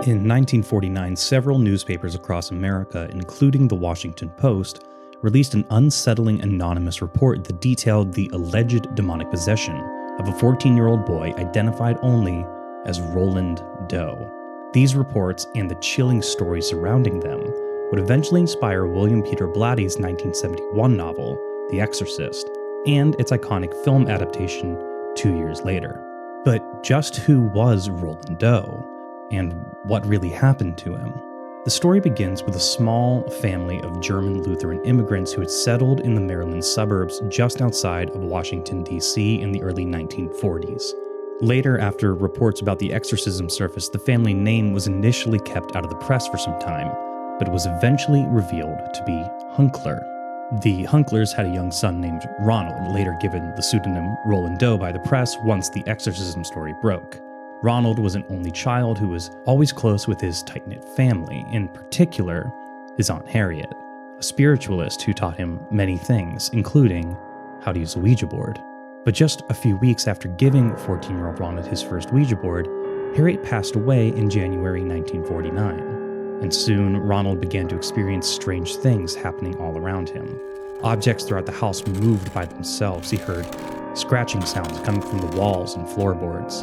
In 1949, several newspapers across America, including the Washington Post, released an unsettling anonymous report that detailed the alleged demonic possession of a 14-year-old boy identified only as Roland Doe. These reports and the chilling story surrounding them would eventually inspire William Peter Blatty's 1971 novel, The Exorcist, and its iconic film adaptation 2 years later. But just who was Roland Doe, and what really happened to him? The story begins with a small family of German Lutheran immigrants who had settled in the Maryland suburbs just outside of Washington, D.C. in the early 1940s. Later, after reports about the exorcism surfaced, the family name was initially kept out of the press for some time, but it was eventually revealed to be Hunkeler. The Hunkelers had a young son named Ronald, later given the pseudonym Roland Doe by the press once the exorcism story broke. Ronald was an only child who was always close with his tight-knit family, in particular, his Aunt Harriet, a spiritualist who taught him many things, including how to use a Ouija board. But just a few weeks after giving 14-year-old Ronald his first Ouija board, Harriet passed away in January 1949, and soon Ronald began to experience strange things happening all around him. Objects throughout the house moved by themselves. He heard scratching sounds coming from the walls and floorboards.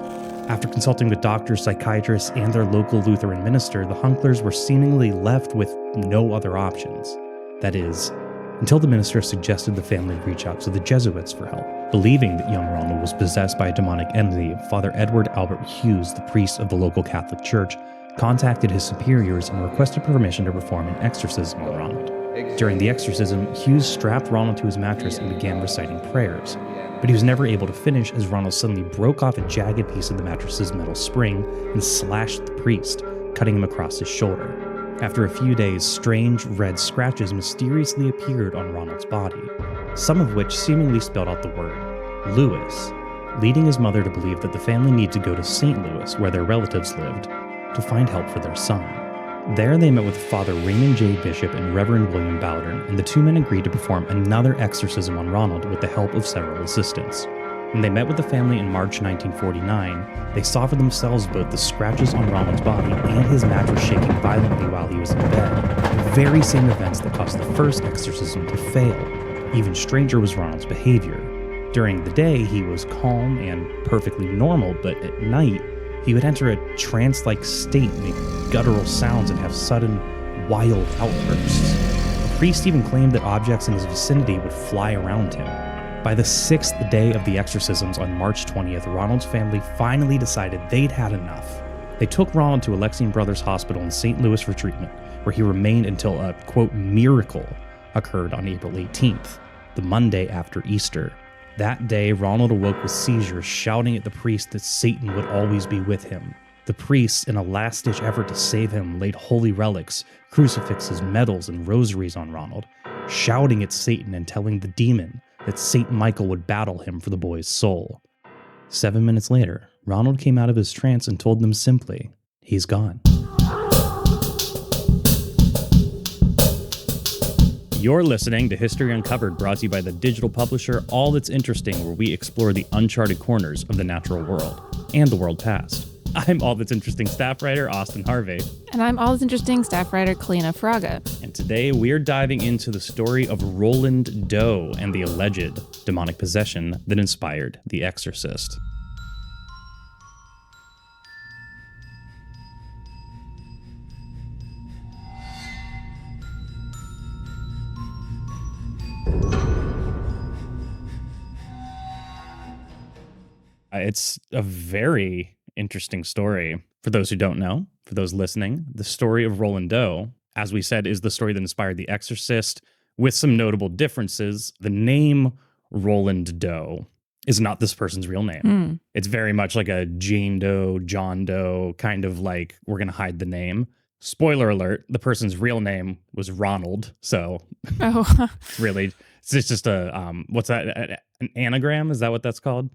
After consulting with doctors, psychiatrists, and their local Lutheran minister, the Hunkelers were seemingly left with no other options. That is, until the minister suggested the family reach out to the Jesuits for help. Believing that young Ronald was possessed by a demonic entity, Father Edward Albert Hughes, the priest of the local Catholic Church, contacted his superiors and requested permission to perform an exorcism on Ronald. During the exorcism, Hughes strapped Ronald to his mattress and began reciting prayers, but he was never able to finish as Ronald suddenly broke off a jagged piece of the mattress's metal spring and slashed the priest, cutting him across his shoulder. After a few days, strange red scratches mysteriously appeared on Ronald's body, some of which seemingly spelled out the word Louis, leading his mother to believe that the family needed to go to St. Louis, where their relatives lived, to find help for their son. There they met with Father Raymond J. Bishop and Reverend William Bowdern, and the two men agreed to perform another exorcism on Ronald with the help of several assistants. When they met with the family in March 1949, they saw for themselves both the scratches on Ronald's body and his mattress shaking violently while he was in bed, the very same events that caused the first exorcism to fail. Even stranger was Ronald's behavior. During the day, he was calm and perfectly normal, but at night, he would enter a trance-like state, make guttural sounds, and have sudden, wild outbursts. The priest even claimed that objects in his vicinity would fly around him. By the 6th day of the exorcisms on March 20th, Ronald's family finally decided they'd had enough. They took Ronald to Alexian Brothers Hospital in St. Louis for treatment, where he remained until a, quote, miracle occurred on April 18th, the Monday after Easter. That day, Ronald awoke with seizures, shouting at the priest that Satan would always be with him. The priests, in a last-ditch effort to save him, laid holy relics, crucifixes, medals, and rosaries on Ronald, shouting at Satan and telling the demon that Saint Michael would battle him for the boy's soul. 7 minutes later, Ronald came out of his trance and told them simply, "He's gone." You're listening to History Uncovered, brought to you by the digital publisher All That's Interesting, where we explore the uncharted corners of the natural world and the world past. I'm All That's Interesting staff writer Austin Harvey. And I'm All That's Interesting staff writer Kalina Fraga. And today we're diving into the story of Roland Doe and the alleged demonic possession that inspired The Exorcist. It's a very interesting story. For those who don't know, for those listening, the story of Roland Doe, as we said, is the story that inspired The Exorcist, with some notable differences. The name Roland Doe is not this person's real name. It's very much like a Jane Doe, John Doe, kind of like, we're going to hide the name. Spoiler alert, the person's real name was Ronald, so really, it's just a, what's that, an anagram? Is that what that's called?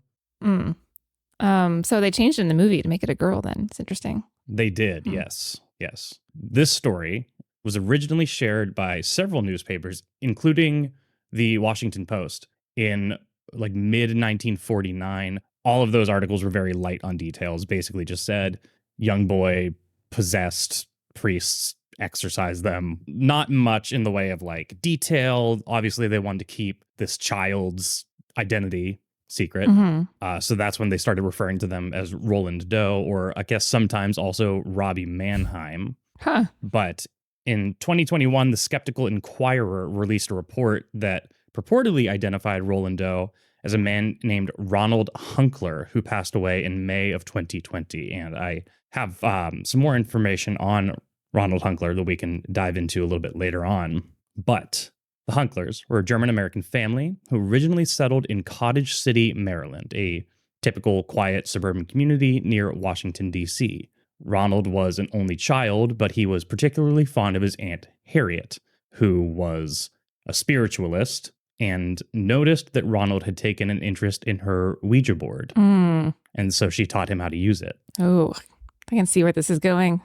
So they changed it in the movie to make it a girl then. It's interesting. They did, yes. This story was originally shared by several newspapers, including the Washington Post, in like mid-1949. All of those articles were very light on details, basically just said, young boy possessed priests exorcise them. Not much in the way of like detail. Obviously, they wanted to keep this child's identity secret. So that's when they started referring to them as Roland Doe, or I guess sometimes also Robbie Mannheim. Huh. But in 2021, the Skeptical Inquirer released a report that purportedly identified Roland Doe as a man named Ronald Hunkeler, who passed away in May of 2020. And I have some more information on Ronald Hunkeler that we can dive into a little bit later on. But the Hunkelers were a German-American family who originally settled in Cottage City, Maryland, a typical quiet suburban community near Washington, D.C. Ronald was an only child, but he was particularly fond of his Aunt Harriet, who was a spiritualist, and noticed that Ronald had taken an interest in her Ouija board. And so she taught him how to use it. Oh, I can see where this is going.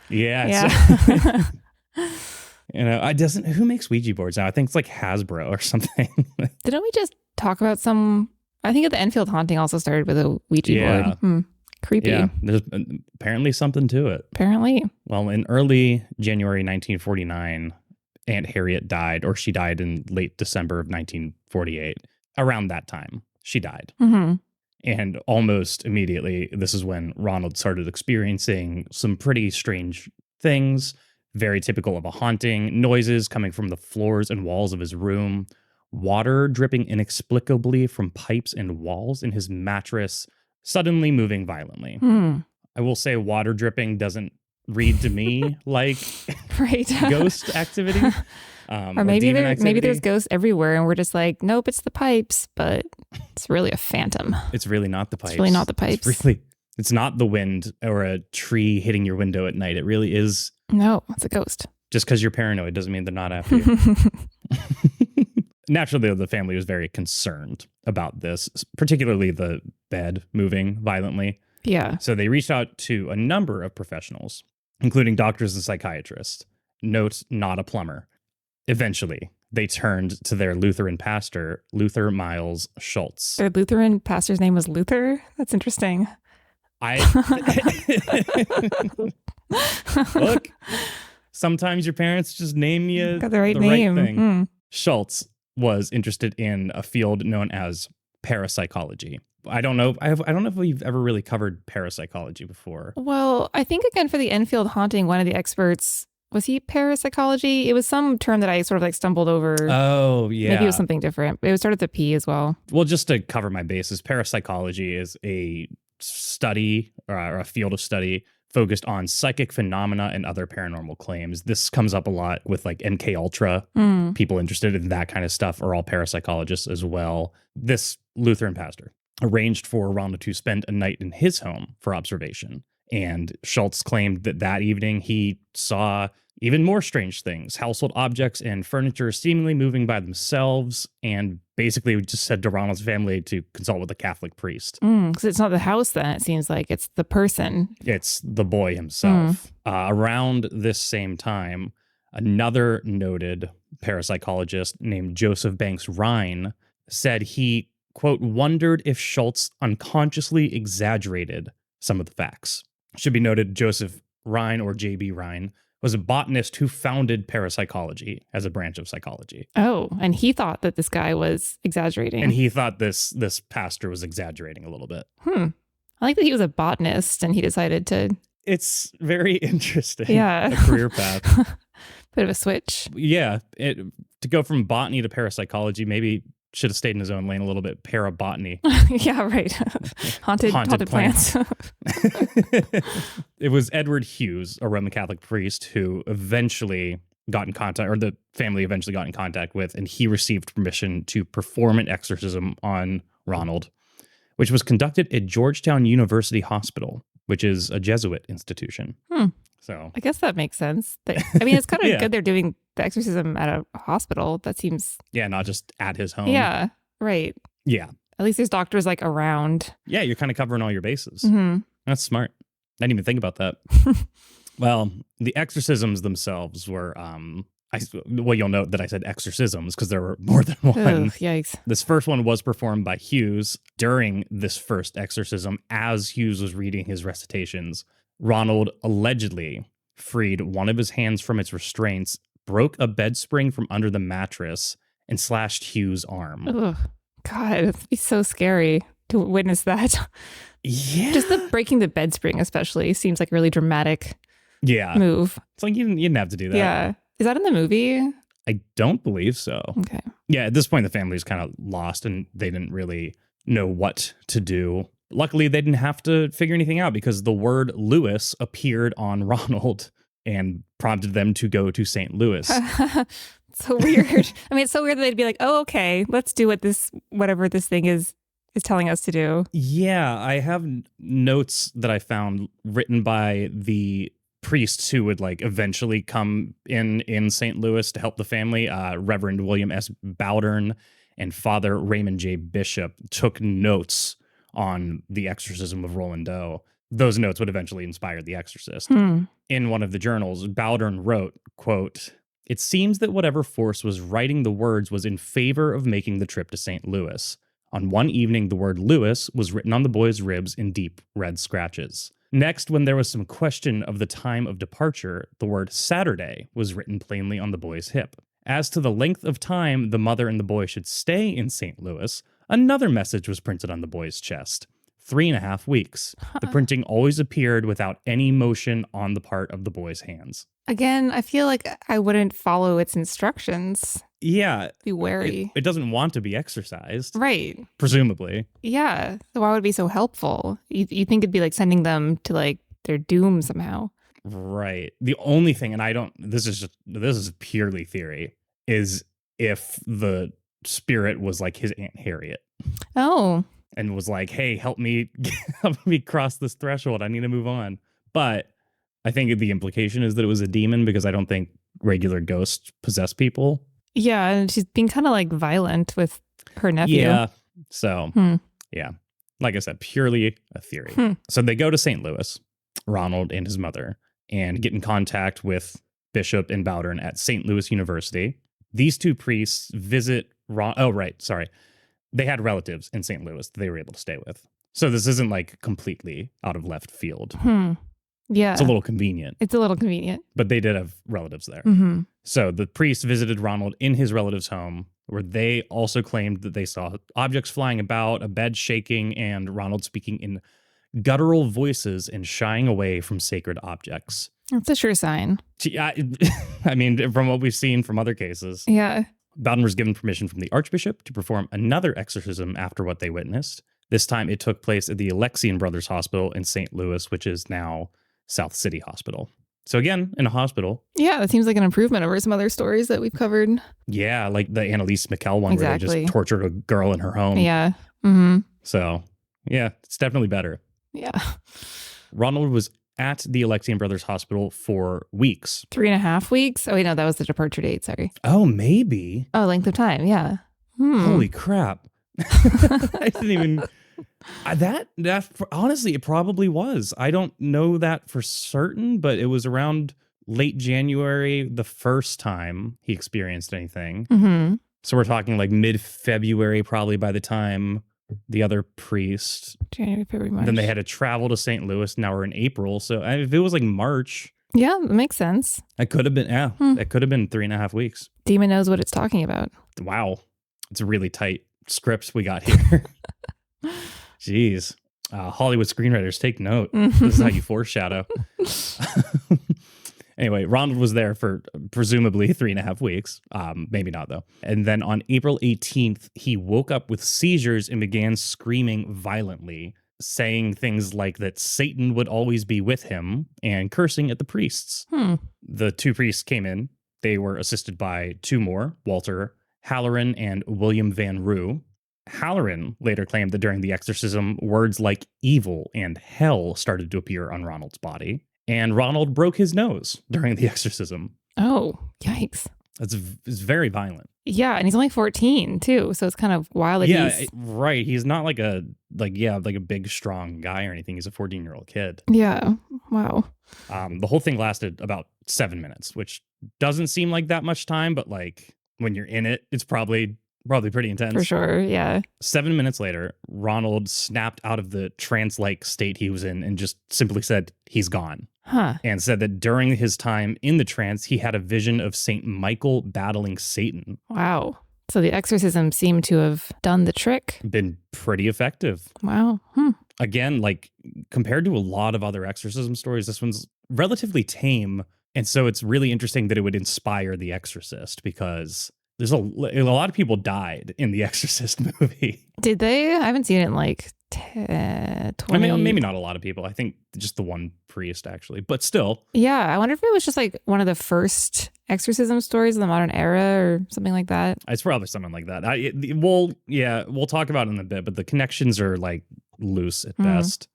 Yeah. Who makes Ouija boards now? I think it's like Hasbro or something. Didn't we just talk about I think the Enfield haunting also started with a Ouija board. Creepy. Yeah, there's apparently something to it. Apparently. Well, in early January 1949, Aunt Harriet died, or she died in late December of 1948. Around that time, she died. And almost immediately, this is when Ronald started experiencing some pretty strange things, very typical of a haunting, noises coming from the floors and walls of his room, water dripping inexplicably from pipes and walls in his mattress, suddenly moving violently. I will say water dripping doesn't read to me like ghost activity. Or maybe there's ghosts everywhere and we're just like, nope, it's the pipes, but it's really a phantom. It's really not the pipes. It's really not the pipes. It's not the wind or a tree hitting your window at night. It really is. No, it's a ghost. Just because you're paranoid doesn't mean they're not after you. Naturally, the family was very concerned about this, particularly the bed moving violently. Yeah. So they reached out to a number of professionals, including doctors and psychiatrists. Note, not a plumber. Eventually, they turned to their Lutheran pastor, Luther Miles Schultz. Their Lutheran pastor's name was Luther? That's interesting. Look, sometimes your parents just name you got the right name. Thing. Schultz was interested in a field known as parapsychology. I don't know if we've ever really covered parapsychology before. Well, I think again for the Enfield haunting, one of the experts, was he parapsychology? It was some term that I sort of like stumbled over. Oh, yeah. Maybe it was something different. It started with a P as well. Well, just to cover my bases, parapsychology is a study or a field of study focused on psychic phenomena and other paranormal claims. This comes up a lot with like MK Ultra. People interested in that kind of stuff are all parapsychologists as well. This Lutheran pastor arranged for Ronald to spend a night in his home for observation. And Schultz claimed that evening he saw even more strange things, household objects and furniture seemingly moving by themselves, and basically just said to Ronald's family to consult with a Catholic priest. Because it's not the house then, it seems like. It's the person. It's the boy himself. Around this same time, another noted parapsychologist named Joseph Banks Rhine said he, quote, wondered if Schultz unconsciously exaggerated some of the facts. Should be noted, Joseph Rhine, or J.B. Rhine, was a botanist who founded parapsychology as a branch of psychology. Oh, and he thought that this guy was exaggerating. And he thought this pastor was exaggerating a little bit. I like that he was a botanist and he decided to... It's very interesting. Yeah. A career path. Bit of a switch. Yeah. To go from botany to parapsychology, maybe should have stayed in his own lane a little bit. Parabotany. Yeah, right. Haunted plants. It was Edward Hughes, a Roman Catholic priest, who eventually got in contact, or the family eventually got in contact with, and he received permission to perform an exorcism on Ronald, which was conducted at Georgetown University Hospital, which is a Jesuit institution. So I guess that makes sense. It's kind of Yeah. good they're doing the exorcism at a hospital. That seems... Yeah, not just at his home. Yeah, right. Yeah. At least there's doctors like around. Yeah, you're kind of covering all your bases. Mm-hmm. That's smart. I didn't even think about that. Well, the exorcisms themselves were, you'll note that I said exorcisms because there were more than one. Ugh, yikes. This first one was performed by Hughes during this first exorcism as Hughes was reading his recitations Ronald allegedly freed one of his hands from its restraints, broke a bed spring from under the mattress, and slashed Hugh's arm. Ugh. God, it'd be so scary to witness that. Yeah. Just the breaking the bed spring especially seems like a really dramatic move. It's like you didn't have to do that. Yeah. Is that in the movie? I don't believe so. Okay. Yeah, at this point, the family's kind of lost and they didn't really know what to do. Luckily, they didn't have to figure anything out because the word Louis appeared on Ronald and prompted them to go to St. Louis. So weird. I mean, it's so weird that they'd be like, oh, okay, let's do whatever this thing is telling us to do. Yeah, I have notes that I found written by the priests who would like eventually come in St. Louis to help the family. Reverend William S. Bowdern and Father Raymond J. Bishop took notes on the exorcism of Roland Doe. Those notes would eventually inspire The Exorcist. In one of the journals, Bowdern wrote, quote, "It seems that whatever force was writing the words was in favor of making the trip to St. Louis. On one evening, the word Louis was written on the boy's ribs in deep red scratches. Next, when there was some question of the time of departure, the word Saturday was written plainly on the boy's hip. As to the length of time the mother and the boy should stay in St. Louis, another message was printed on the boy's chest. 3.5 weeks. The printing always appeared without any motion on the part of the boy's hands." Again, I feel like I wouldn't follow its instructions. Yeah. Be wary. It doesn't want to be exercised. Right. Presumably. Yeah. So why would it be so helpful? You think it'd be like sending them to like their doom somehow. Right. The only thing, and this is purely theory, is if the spirit was like his Aunt Harriet. Oh. And was like, hey, help me cross this threshold. I need to move on. But I think the implication is that it was a demon because I don't think regular ghosts possess people. Yeah, and she's being kind of like violent with her nephew. Yeah. So, yeah. Like I said, purely a theory. So they go to St. Louis, Ronald and his mother, and get in contact with Bishop and Bowdern at St. Louis University. These two priests visit they had relatives in St. Louis that they were able to stay with. So this isn't like completely out of left field. Yeah. It's a little convenient. But they did have relatives there. So the priest visited Ronald in his relative's home, where they also claimed that they saw objects flying about, a bed shaking, and Ronald speaking in guttural voices and shying away from sacred objects. That's a sure sign. I mean, from what we've seen from other cases. Yeah. Bowdern was given permission from the Archbishop to perform another exorcism after what they witnessed. This time it took place at the Alexian Brothers Hospital in St. Louis, which is now South City Hospital. So again, in a hospital. Yeah, that seems like an improvement over some other stories that we've covered. Yeah, like the Annalise McKell one where they just tortured a girl in her home. Yeah. So, yeah, it's definitely better. Yeah. Ronald was at the Alexian Brothers Hospital for weeks. 3.5 weeks? Oh, wait, no, that was the departure date. Sorry. Oh, maybe. Oh, length of time. Yeah. Holy crap. I didn't even... That honestly, it probably was. I don't know that for certain, but it was around late January the first time he experienced anything. So we're talking like mid-February, probably by the time the other priest. January, February, March. Then they had to travel to St. Louis. Now we're in April. So if it was like March. Yeah, that makes sense. It could have been, it could have been 3.5 weeks. Demon knows what it's talking about. Wow. It's a really tight script we got here. Jeez. Hollywood screenwriters, take note. This is how you foreshadow. Anyway, Ronald was there for presumably 3.5 weeks. Maybe not, though. And then on April 18th, he woke up with seizures and began screaming violently, saying things like that Satan would always be with him and cursing at the priests. The two priests came in. They were assisted by two more, Walter Halloran and William Van Roo. Halloran later claimed that during the exorcism, words like evil and hell started to appear on Ronald's body. And Ronald broke his nose during the exorcism. Oh, yikes. It's very violent. Yeah, and he's only 14 too, so it's kind of wild. Right. He's not like a big strong guy or anything. He's a 14-year-old kid. Yeah. Wow. The whole thing lasted about 7 minutes, which doesn't seem like that much time, but like when you're in it, it's probably Probably pretty intense. For sure, yeah. 7 minutes later, Ronald snapped out of the trance-like state he was in and just simply said, he's gone. Huh. And said that during his time in the trance, he had a vision of Saint Michael battling Satan. Wow. So the exorcism seemed to have done the trick. Been pretty effective. Wow. Again, like compared to a lot of other exorcism stories, this one's relatively tame. And so it's really interesting that it would inspire The Exorcist because there's a lot of people died in the Exorcist movie. Did they? I haven't seen it in like 20. I mean, maybe not a lot of people. I think just the one priest, actually. But still. Yeah. I wonder if it was just like one of the first exorcism stories of the modern era or something like that. It's probably something like that. We'll talk about it in a bit, but the connections are like loose at best.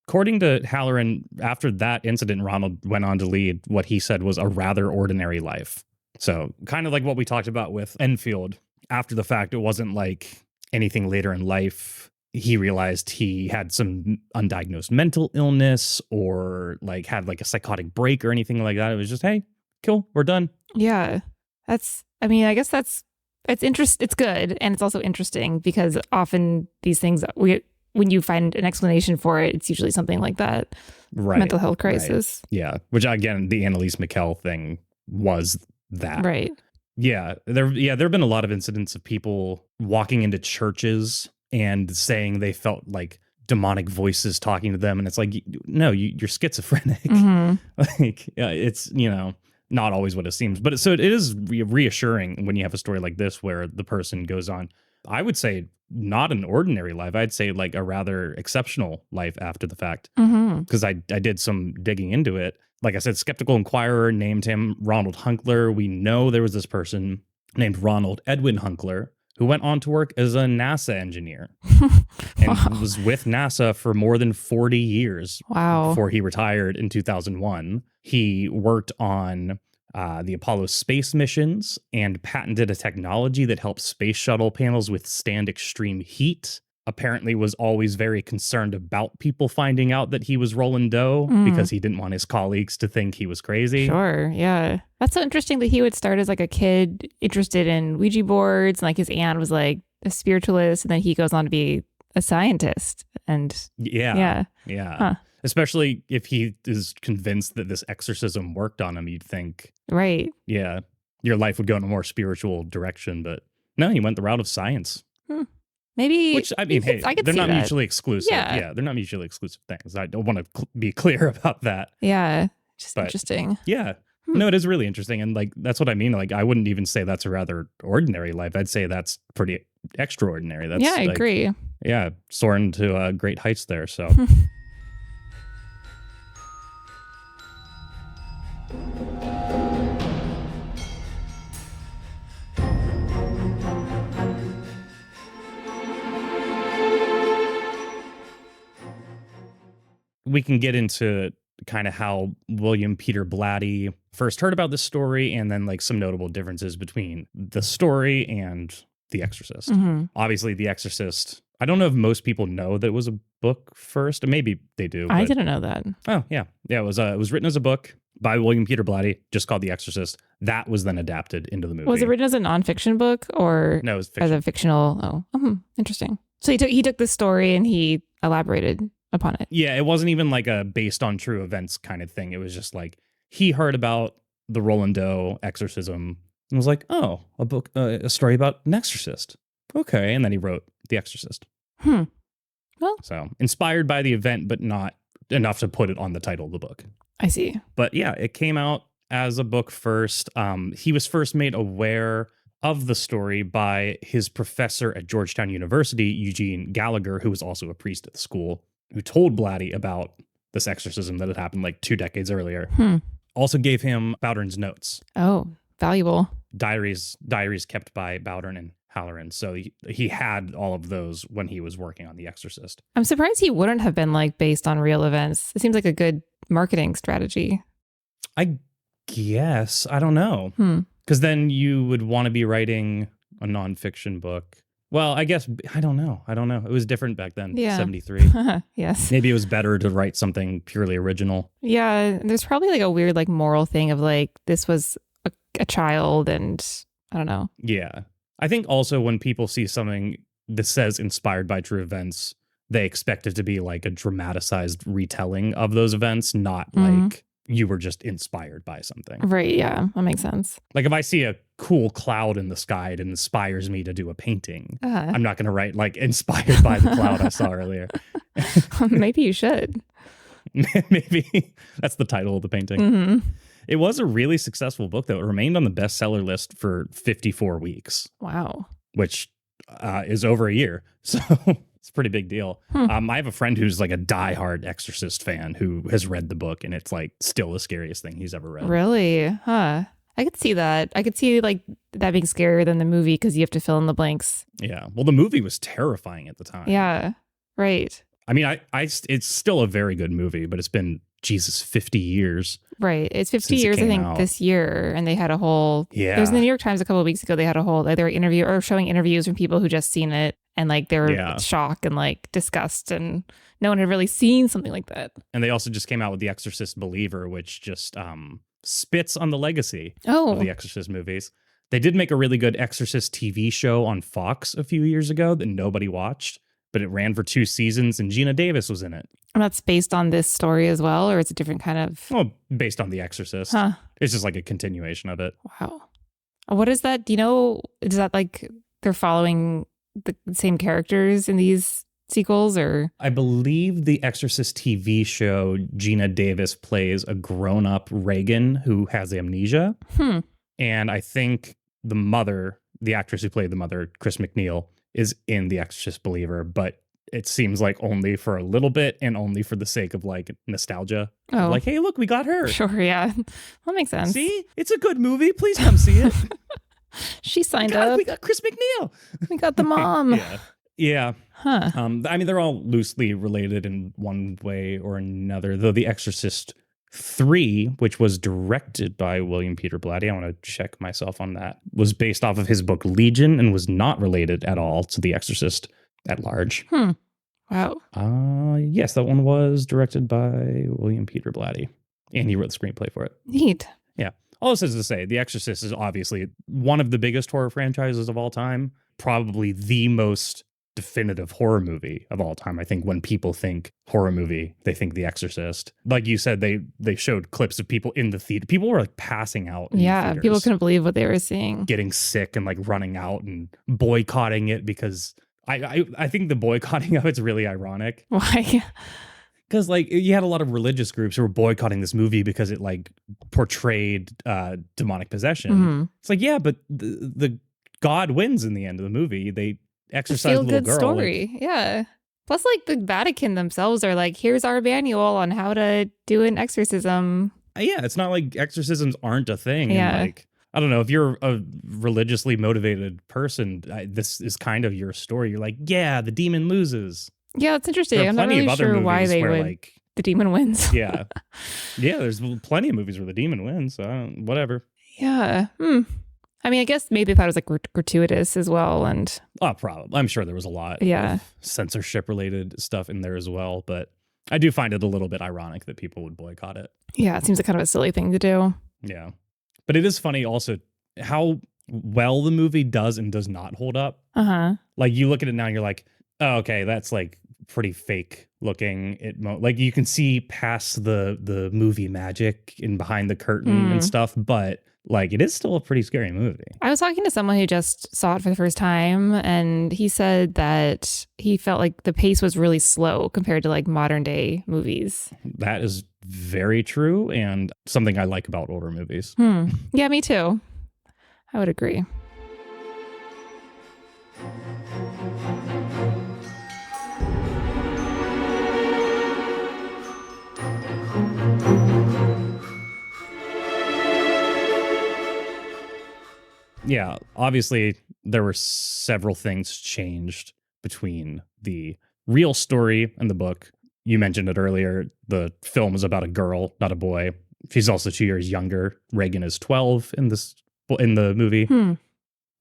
According to Halloran, after that incident, Ronald went on to lead what he said was a rather ordinary life. So kind of like what we talked about with Enfield. After the fact, it wasn't like anything later in life. He realized he had some undiagnosed mental illness or like had like a psychotic break or anything like that. It was just, hey, cool, we're done. Yeah. I guess it's good. And it's also interesting because often these things, when you find an explanation for it, it's usually something like that. Right. Mental health crisis. Right. Yeah. Which again, the Annalise McKell thing was that. Right. Yeah. There have been a lot of incidents of people walking into churches and saying they felt like demonic voices talking to them. And it's like, no, you're schizophrenic. Like, it's, not always what it seems. But so it is reassuring when you have a story like this where the person goes on, I would say, not an ordinary life. I'd say like a rather exceptional life after the fact. Because I did some digging into it. Like I said, Skeptical Inquirer named him Ronald Hunkeler. We know there was this person named Ronald Edwin Hunkeler who went on to work as a NASA engineer and was with NASA for more than 40 years before he retired in 2001. He worked on the Apollo space missions and patented a technology that helps space shuttle panels withstand extreme heat. Apparently was always very concerned about people finding out that he was Roland Doe because he didn't want his colleagues to think he was crazy. Sure, yeah. That's so interesting that he would start as like a kid interested in Ouija boards and like his aunt was like a spiritualist and then he goes on to be a scientist. And yeah. Huh. Especially if he is convinced that this exorcism worked on him, you'd think, right. Yeah, your life would go in a more spiritual direction. But no, he went the route of science. Maybe. Which, I mean, hey, they're not mutually exclusive. Yeah, they're not mutually exclusive things. I don't want to be clear about that. Yeah, just interesting. Yeah. No, it is really interesting. And like, that's what I mean. Like, I wouldn't even say that's a rather ordinary life. I'd say that's pretty extraordinary. That's I agree. Yeah, soaring to great heights there. So. We can get into kind of how William Peter Blatty first heard about this story and then like some notable differences between the story and The Exorcist. Obviously, The Exorcist, I don't know if most people know that it was a book first. Maybe they do. I didn't know that. Oh, yeah. Yeah, it was written as a book by William Peter Blatty, just called The Exorcist. That was then adapted into the movie. Was it written as a nonfiction book or no, it was fiction. As a fictional? Interesting. So he took this story and he elaborated upon it. Yeah, it wasn't even like a based on true events kind of thing. It was just like he heard about the Roland Doe exorcism and was like, oh, a book, a story about an exorcist. Okay. And then he wrote The Exorcist. Well, so inspired by the event, but not enough to put it on the title of the book. I see. But yeah, it came out as a book first. He was first made aware of the story by his professor at Georgetown University, Eugene Gallagher, who was also a priest at the school, who told Blatty about this exorcism that had happened like 2 decades earlier. Also gave him Bowdern's notes. Oh, valuable. Diaries kept by Bowdern and Halloran. So he had all of those when he was working on The Exorcist. I'm surprised he wouldn't have been like based on real events. It seems like a good marketing strategy. I guess. I don't know. Because then you would want to be writing a nonfiction book. Well, I guess, I don't know. It was different back then, 73. Yes. Maybe it was better to write something purely original. Yeah, there's probably like a weird like moral thing of like, this was a child and I don't know. Yeah. I think also when people see something that says inspired by true events, they expect it to be like a dramatized retelling of those events, not like you were just inspired by something. Right. Yeah, that makes sense. Like if I see a cool cloud in the sky, it inspires me to do a painting. I'm not going to write like inspired by the cloud I saw earlier. Maybe you should. Maybe that's the title of the painting. It was a really successful book, though. It remained on the bestseller list for 54 weeks. Wow. Which is over a year. So it's a pretty big deal. I have a friend who's like a diehard Exorcist fan who has read the book, and it's like still the scariest thing he's ever read. Really? Huh. I could see that. I could see like that being scarier than the movie because you have to fill in the blanks. Yeah. Well, the movie was terrifying at the time. Yeah. Right. I mean, it's still a very good movie, but it's been, Jesus, 50 years. Right. It's 50 years, I think, this year. And they had a whole, yeah. It was in the New York Times a couple of weeks ago. They had a whole, like, they were showing interviews from people who just seen it. And like they were shocked and like disgust. And no one had really seen something like that. And they also just came out with The Exorcist Believer, which just spits on the legacy of the Exorcist movies. They did make a really good Exorcist TV show on Fox a few years ago that nobody watched. But it ran for 2 seasons and Gina Davis was in it. And that's based on this story as well, or it's a different kind of... Well, based on The Exorcist. Huh. It's just like a continuation of it. Wow. What is that? Do you know, is that like they're following the same characters in these sequels or? I believe The Exorcist TV show, Gina Davis plays a grown-up Reagan who has amnesia. And I think the mother, the actress who played the mother, Chris McNeil, is in The Exorcist Believer, but it seems like only for a little bit and only for the sake of like nostalgia. Like, hey, look, we got her. Sure, yeah. That makes sense. See? It's a good movie. Please come see it. She signed up. We got Chris McNeil. We got the mom. Yeah. Huh. I mean, they're all loosely related in one way or another, though The Exorcist 3, which was directed by William Peter Blatty, I want to check myself on that, was based off of his book Legion and was not related at all to The Exorcist at large. Wow. Yes, that one was directed by William Peter Blatty, and he wrote the screenplay for it. Neat. Yeah. All this is to say, The Exorcist is obviously one of the biggest horror franchises of all time, probably the most definitive horror movie of all time. I think when people think horror movie, they think The Exorcist. Like you said, they showed clips of people in the theater. People were like passing out. Yeah, people couldn't believe what they were seeing. Getting sick and like running out and boycotting it because I think the boycotting of it's really ironic. Why? Because like you had a lot of religious groups who were boycotting this movie because it like portrayed demonic possession. It's like, yeah, but the God wins in the end of the movie. They exorcise the little girl. Story. Yeah. Plus, like the Vatican themselves are like, here's our manual on how to do an exorcism. Yeah, it's not like exorcisms aren't a thing. Yeah. And like, I don't know, if you're a religiously motivated person, this is kind of your story. You're like, yeah, the demon loses. Yeah, it's interesting. I'm not really sure why they would. Like, the demon wins. Yeah. There's plenty of movies where the demon wins. So whatever. Yeah. I mean, I guess maybe they thought it was like gratuitous as well. And probably. I'm sure there was a lot of censorship related stuff in there as well. But I do find it a little bit ironic that people would boycott it. Yeah, it seems like kind of a silly thing to do. Yeah. But it is funny also how well the movie does and does not hold up. Like you look at it now and you're like, oh, okay, that's like pretty fake looking. Like you can see past the movie magic and behind the curtain and stuff, but like it is still a pretty scary movie. I was talking to someone who just saw it for the first time, and he said that he felt like the pace was really slow compared to like modern day movies. That is very true, and something I like about older movies. Yeah, me too. I would agree. Yeah, obviously there were several things changed between the real story and the book. You mentioned it earlier. The film is about a girl, not a boy. She's also 2 years younger. Reagan is 12 in the movie.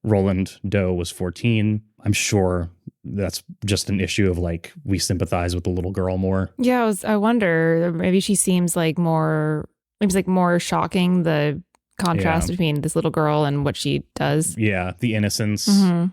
Roland Doe was 14. I'm sure that's just an issue of like we sympathize with the little girl more. Yeah, I wonder. Maybe she seems like more shocking, the contrast between this little girl and what she does. Yeah, the innocence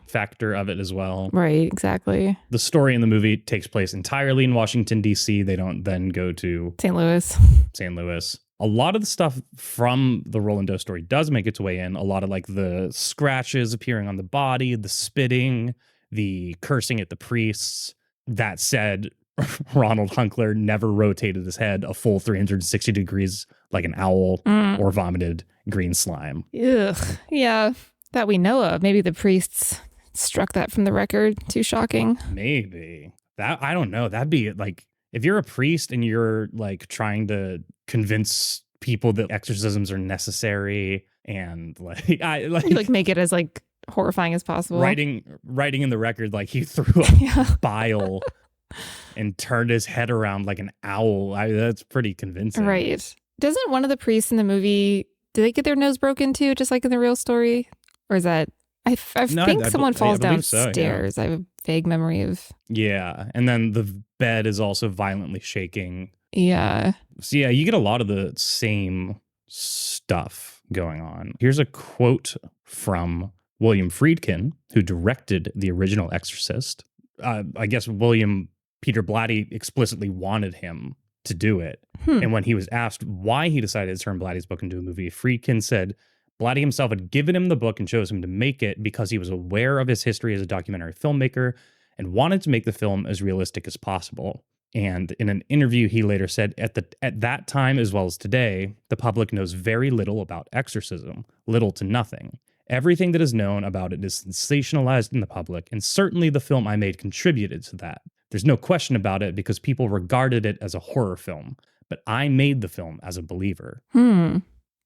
factor of it as well. Right, exactly. The story in the movie takes place entirely in Washington, D.C. They don't then go to St. Louis. St. Louis. A lot of the stuff from the Roland Doe story does make its way in. A lot of like the scratches appearing on the body, the spitting, the cursing at the priests. That said, Ronald Hunkeler never rotated his head a full 360 degrees like an owl or vomited green slime. Ugh. Yeah, that we know of. Maybe the priests struck that from the record. Too shocking. Maybe. That, I don't know. That'd be like, if you're a priest and you're like trying to convince people that exorcisms are necessary and like You like make it as like horrifying as possible. Writing in the record like he threw up bile and turned his head around like an owl. That's pretty convincing. Right. Doesn't one of the priests in the movie, do they get their nose broken too, just like in the real story? Or is that, I think someone falls downstairs. So, yeah. I have a vague memory of. Yeah. And then the bed is also violently shaking. Yeah. So yeah, you get a lot of the same stuff going on. Here's a quote from William Friedkin, who directed the original Exorcist. I guess William Peter Blatty explicitly wanted him to do it. And when he was asked why he decided to turn Blatty's book into a movie, Friedkin said Blatty himself had given him the book and chose him to make it because he was aware of his history as a documentary filmmaker and wanted to make the film as realistic as possible. And in an interview, he later said, at that time, as well as today, the public knows very little about exorcism, little to nothing. Everything that is known about it is sensationalized in the public, and certainly the film I made contributed to that. There's no question about it because people regarded it as a horror film, but I made the film as a believer. I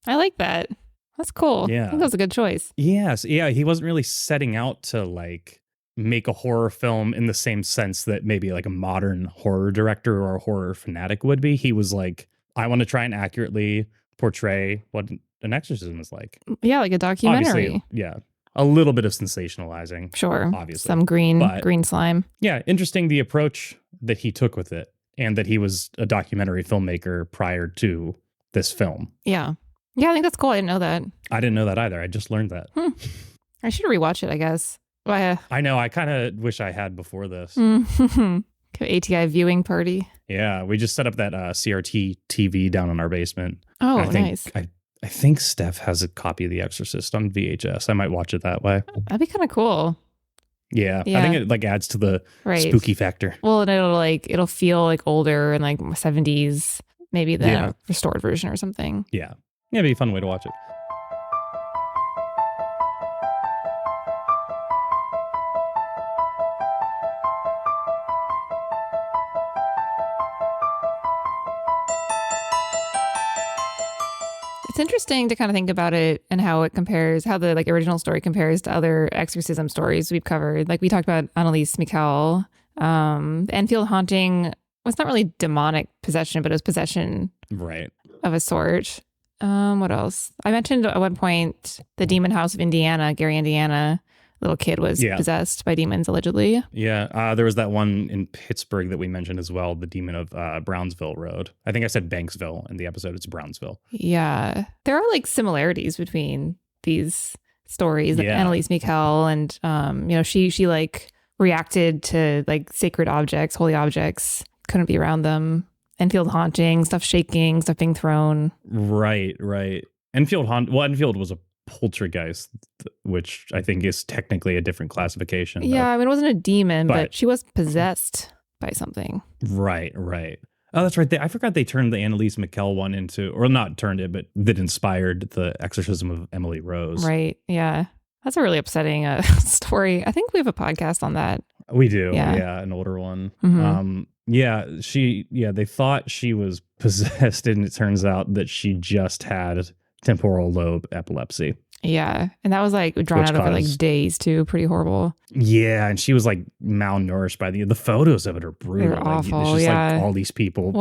like that. That's cool. Yeah. I think that was a good choice. Yes. Yeah, he wasn't really setting out to like make a horror film in the same sense that maybe like a modern horror director or a horror fanatic would be. He was like, I want to try and accurately portray what an exorcism is like. Yeah, like a documentary. Obviously, yeah. A little bit of sensationalizing. Sure. Obviously. Some green slime. Yeah, interesting the approach that he took with it and that he was a documentary filmmaker prior to this film. Yeah. Yeah, I think that's cool. I didn't know that. I didn't know that either. I just learned that. I should rewatch it, I guess. I know. I kind of wish I had before this. ATI viewing party. Yeah, we just set up that CRT TV down in our basement. Oh, nice. I think Steph has a copy of The Exorcist on VHS. I might watch it that way. That'd be kind of cool. Yeah, I think it like adds to the spooky factor. Well, and it'll feel like older and like 70s, maybe the restored version or something. Yeah, it'd be a fun way to watch it. It's interesting to kind of think about it and how it compares, how the like original story compares to other exorcism stories we've covered. Like we talked about Anneliese Michel. The Enfield haunting was not really demonic possession, but it was possession of a sort. What else? I mentioned at one point the demon house of Indiana, Gary, Indiana. Little kid was possessed by demons, allegedly. Yeah, there was that one in Pittsburgh that we mentioned as well, the demon of Brownsville Road. I think I said Banksville in the episode. It's Brownsville. Yeah. There are like similarities between these stories. Yeah. Anneliese Michel and, she like reacted to like sacred objects, holy objects, couldn't be around them. Enfield haunting, stuff shaking, stuff being thrown. Right. Enfield was a poltergeist, which I think is technically a different classification. Yeah, I mean, it wasn't a demon, but she was possessed by something. Right. Oh, that's right. I forgot they turned the Anneliese Michel one into, or not turned it, but that inspired the exorcism of Emily Rose. Right. Yeah. That's a really upsetting story. I think we have a podcast on that. We do. Yeah, an older one. Mm-hmm. They thought she was possessed, and it turns out that she just had temporal lobe epilepsy. Yeah. And that was like drawn out over like days too. Pretty horrible. Yeah. And she was like malnourished by the photos of it are brutal. They're awful. It's just like all these people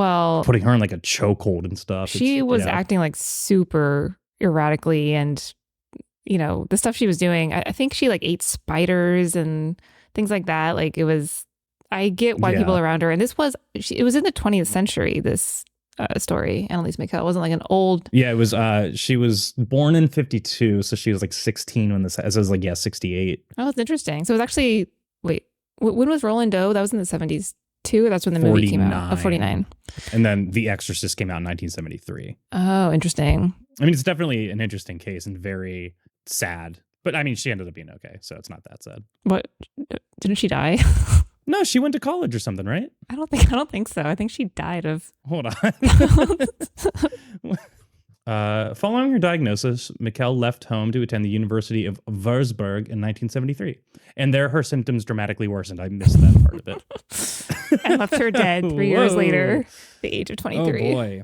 putting her in like a chokehold and stuff. She was acting like super erratically, and the stuff she was doing, I think she like ate spiders and things like that. Like I get why people around her, and it was in the 20th century, this story. Annalise Michel wasn't like an old. Yeah, it was. She was born in 52, so she was like 16 when this. So it was like 68. Oh, it's interesting. So it was actually when was Roland Doe? That was in the 70s too. That's when the movie came out. 49. And then The Exorcist came out in 1973. Oh, interesting. I mean, it's definitely an interesting case and very sad. But I mean, she ended up being okay, so it's not that sad. What? Didn't she die? No, she went to college or something, right? I don't think so. I think she died of. Hold on. Following her diagnosis, Michel left home to attend the University of Würzburg in 1973. And there her symptoms dramatically worsened. I missed that part of it. And left her dead 3 years later, the age of 23. Oh, boy.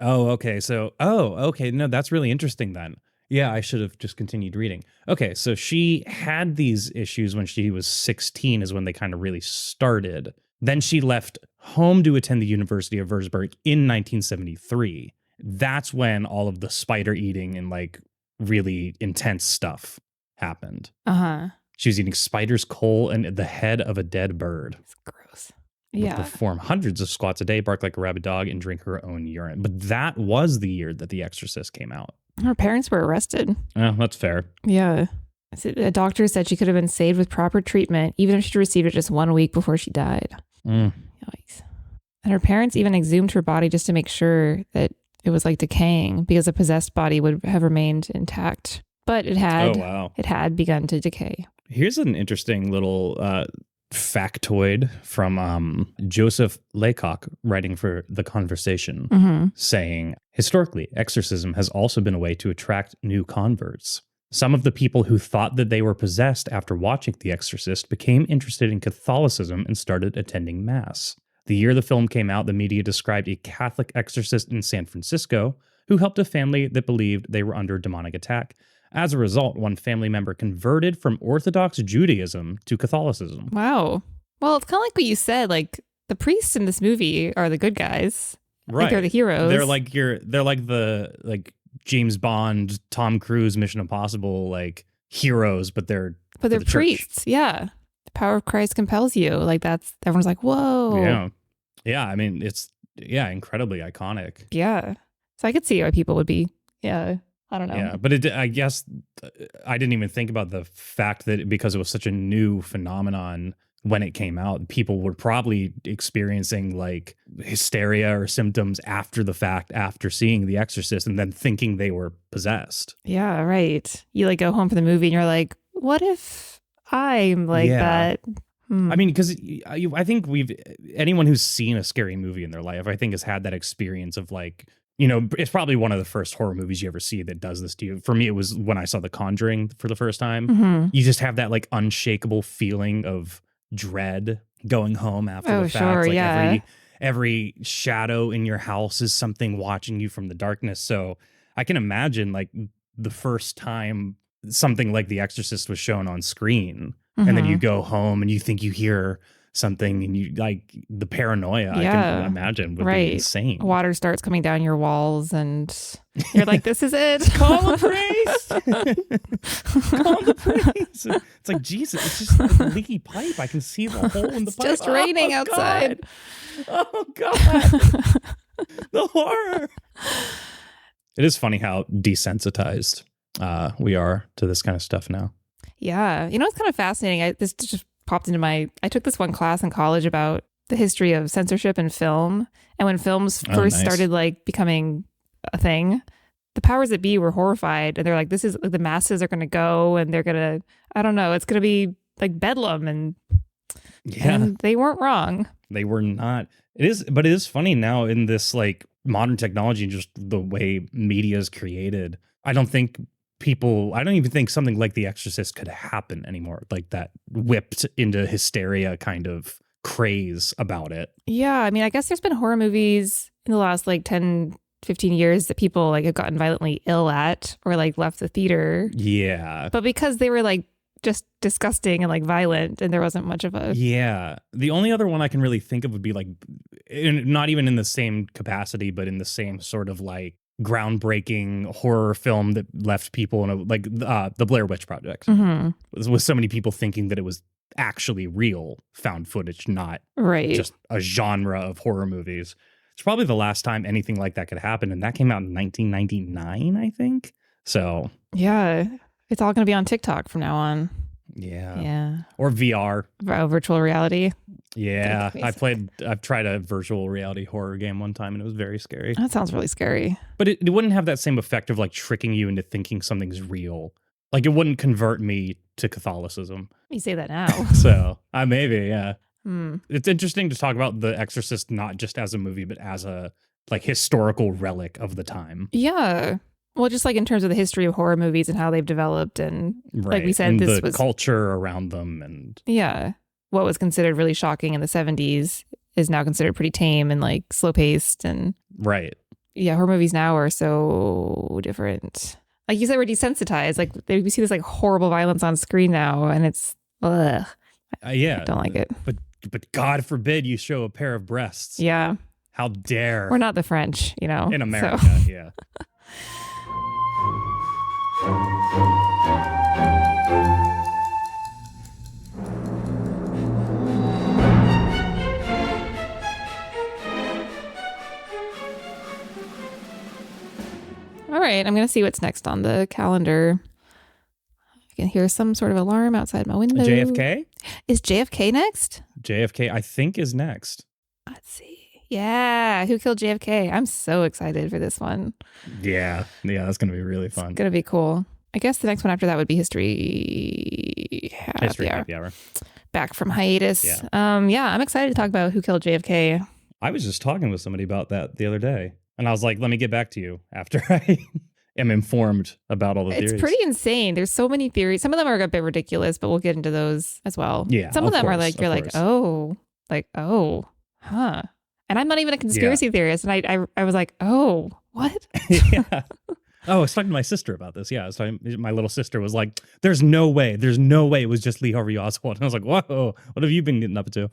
Oh, okay. Okay. No, that's really interesting then. Yeah, I should have just continued reading. Okay, so she had these issues when she was 16 is when they kind of really started. Then she left home to attend the University of Würzburg in 1973. That's when all of the spider eating and like really intense stuff happened. Uh-huh. She was eating spiders, coal, and the head of a dead bird. It's gross. Yeah. Would perform hundreds of squats a day, bark like a rabid dog, and drink her own urine. But that was the year that The Exorcist came out. Her parents were arrested. Oh, that's fair. Yeah. A doctor said she could have been saved with proper treatment, even if she received it just 1 week before she died. Yikes. And her parents even exhumed her body just to make sure that it was like decaying, because a possessed body would have remained intact. But it had begun to decay. Here's an interesting little factoid from Joseph Laycock writing for The Conversation, saying, historically, exorcism has also been a way to attract new converts. Some of the people who thought that they were possessed after watching The Exorcist became interested in Catholicism and started attending Mass. The year the film came out, the media described a Catholic exorcist in San Francisco who helped a family that believed they were under demonic attack. As a result, one family member converted from Orthodox Judaism to Catholicism. Wow. Well, it's kind of like what you said. Like, the priests in this movie are the good guys. Right. Like, they're the heroes. They're like the James Bond, Tom Cruise, Mission Impossible, like heroes, but they're priests. Yeah. The power of Christ compels you. Like, everyone's like, whoa. Yeah. Yeah. I mean, it's incredibly iconic. Yeah. So I could see why people would be, I don't know. Yeah, but I guess I didn't even think about the fact that because it was such a new phenomenon when it came out, people were probably experiencing like hysteria or symptoms after the fact, after seeing The Exorcist and then thinking they were possessed. Yeah, right. You like go home for the movie and you're like, what if I'm like that? I mean, because I think anyone who's seen a scary movie in their life, I think has had that experience of like, you know, it's probably one of the first horror movies you ever see that does this to you. For me, it was when I saw The Conjuring for the first time. You just have that like unshakable feeling of dread going home after the fact. Sure, like every shadow in your house is something watching you from the darkness. So I can imagine like the first time something like The Exorcist was shown on screen, and then you go home and you think you hear something and you like the paranoia, I can imagine would be insane. Water starts coming down your walls and you're like, this is it. Call the priest. Call the priest. It's like, Jesus, it's just a leaky pipe. I can see the hole in the pipe. It's just raining outside. Oh God. The horror. It is funny how desensitized we are to this kind of stuff now. Yeah. You know, it's kind of fascinating. This just popped into I took this one class in college about the history of censorship in film. And when films first started like becoming a thing, the powers that be were horrified. And they're like, this is the masses are going to go and they're going to, I don't know, it's going to be like bedlam. And they weren't wrong. They were not. But it is funny now in this like modern technology and just the way media is created. I don't even think something like The Exorcist could happen anymore. Like that whipped into hysteria kind of craze about it. Yeah. I mean, I guess there's been horror movies in the last like 10, 15 years that people like have gotten violently ill at or like left the theater. Yeah. But because they were like just disgusting and like violent and there wasn't much of a. Yeah. The only other one I can really think of would be like, not even in the same capacity, but in the same sort of like groundbreaking horror film that left people in like the Blair Witch Project, with so many people thinking that it was actually real found footage, not just a genre of horror movies. It's probably the last time anything like that could happen. And that came out in 1999, I think. So. Yeah. It's all going to be on TikTok from now on. Yeah. Yeah. Or VR. Virtual reality. Yeah. I've tried a virtual reality horror game one time and it was very scary. That sounds really scary. But it wouldn't have that same effect of like tricking you into thinking something's real. Like it wouldn't convert me to Catholicism. You say that now. So maybe, yeah. It's interesting to talk about The Exorcist not just as a movie, but as a like historical relic of the time. Yeah. Well, just like in terms of the history of horror movies and how they've developed, and like we said, and this the was culture around them, and what was considered really shocking in the 70s is now considered pretty tame and like slow paced, and horror movies now are so different. Like you said, we're desensitized. Like we see this like horrible violence on screen now, and it's I don't like it. But God forbid you show a pair of breasts. Yeah. How dare? We're not the French, in America. So. Yeah. All right, I'm going to see what's next on the calendar. I can hear some sort of alarm outside my window. JFK? Is JFK next? JFK, I think, is next. Let's see. Yeah, Who Killed JFK? I'm so excited for this one. Yeah, that's going to be really fun. It's going to be cool. I guess the next one after that would be History Happy Hour. Back from hiatus. Yeah, I'm excited to talk about Who Killed JFK. I was just talking with somebody about that the other day. And I was like, let me get back to you after I am informed about all the theories. It's pretty insane. There's so many theories. Some of them are a bit ridiculous, but we'll get into those as well. Yeah. Some of them are like, you're like, oh, huh. And I'm not even a conspiracy theorist. And I was like, oh, what? Yeah. Oh, I was talking to my sister about this. Yeah. My little sister was like, there's no way it was just Lee Harvey Oswald. And I was like, whoa, what have you been getting up to?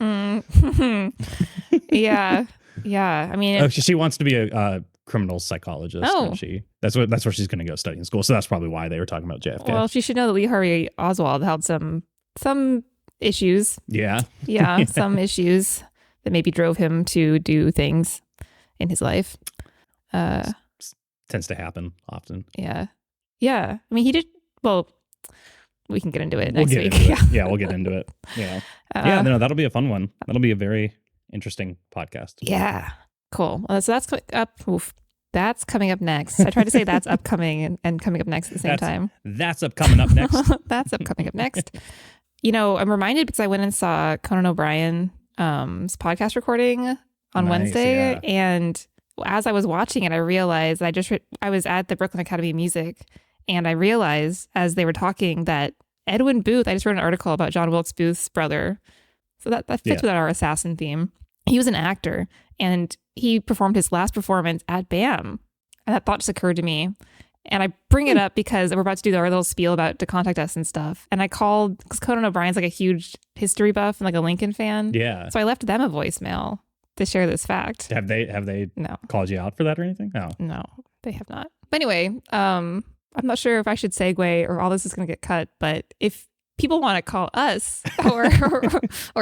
Yeah. Yeah. I mean, she wants to be a criminal psychologist. Oh. That's where she's going to go study in school. So that's probably why they were talking about JFK. Well, she should know that Lee Harvey Oswald had some issues. Yeah. Yeah. Some issues that maybe drove him to do things in his life. Tends to happen often. Yeah. Yeah. I mean, he did. Well, we can get into it we'll next week. Yeah, we'll get into it. Yeah. That'll be a fun one. That'll be a very interesting podcast. Yeah. Cool. So that's coming up. That's coming up next. I tried to say that's upcoming and coming up next at the same time. That's upcoming up next. That's upcoming up next. I'm reminded because I went and saw Conan O'Brien's podcast recording on Wednesday. Yeah. And as I was watching it, I realized I was at the Brooklyn Academy of Music, and I realized as they were talking that Edwin Booth, I just wrote an article about John Wilkes Booth's brother. So that fits with our assassin theme. He was an actor, and he performed his last performance at BAM. And that thought just occurred to me. And I bring it up because we're about to do our little spiel about to contact us and stuff. And I called, because Conan O'Brien's like a huge history buff and like a Lincoln fan. Yeah. So I left them a voicemail to share this fact. Have they No. called you out for that or anything? No, they have not. But anyway, I'm not sure if I should segue or all this is going to get cut, but if people want to call us or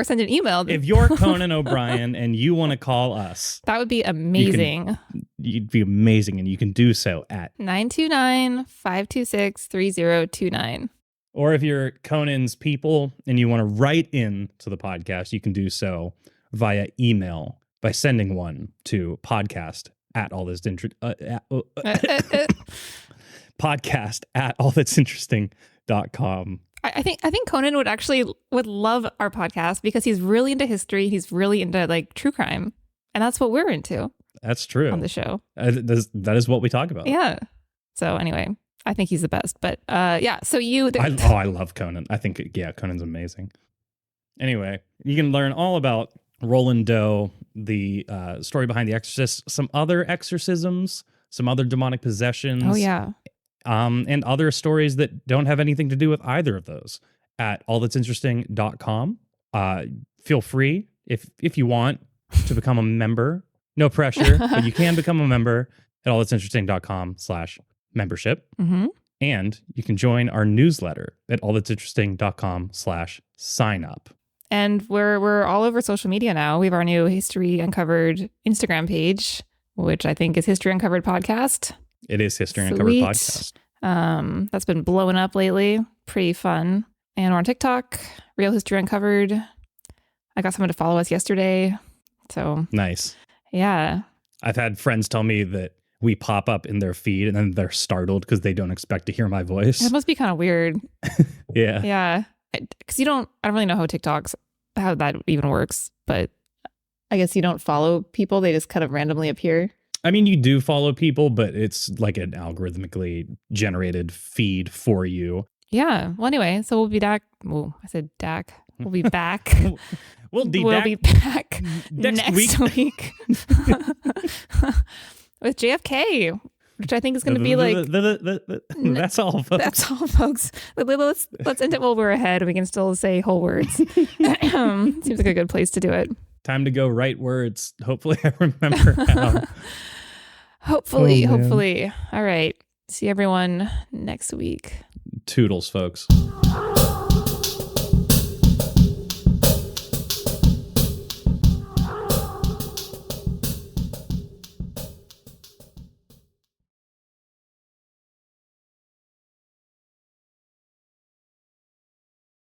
send an email. If you're Conan O'Brien and you want to call us, that would be amazing. You'd be amazing, and you can do so at 929-526-3029. Or if you're Conan's people and you want to write in to the podcast, you can do so via email by sending one to podcast at allthat'sinteresting.com. I think Conan would love our podcast because he's really into history. He's really into like true crime, and that's what we're into. That's true on the show. That is what we talk about. Yeah. So anyway, I think he's the best. But yeah. So I love Conan. I think Conan's amazing. Anyway, you can learn all about Roland Doe, the story behind The Exorcist, some other exorcisms, some other demonic possessions. Oh yeah. And other stories that don't have anything to do with either of those at allthat'sinteresting.com. Feel free, if you want, to become a member. No pressure, but you can become a member at allthat'sinteresting.com/membership. Mm-hmm. And you can join our newsletter at allthat'sinteresting.com/sign up. And we're all over social media now. We have our new History Uncovered Instagram page, which I think is History Uncovered Podcast. It is History Uncovered Podcast. That's been blowing up lately. Pretty fun. And we're on TikTok, Real History Uncovered. I got someone to follow us yesterday. So nice. Yeah. I've had friends tell me that we pop up in their feed and then they're startled because they don't expect to hear my voice. It must be kind of weird. Yeah. Yeah. Because I don't really know how that even works, but I guess you don't follow people. They just kind of randomly appear. I mean, you do follow people, but it's like an algorithmically generated feed for you. Well, anyway, so we'll be back. Oh, I said DAC. We'll be back. We'll be back next week with JFK, which I think is going to be like. That's all, folks. That's all, folks. Let's end it while we're ahead. We can still say whole words. Seems like a good place to do it. Time to go write words. Hopefully, I remember how. Hopefully. All right. See everyone next week. Toodles, folks.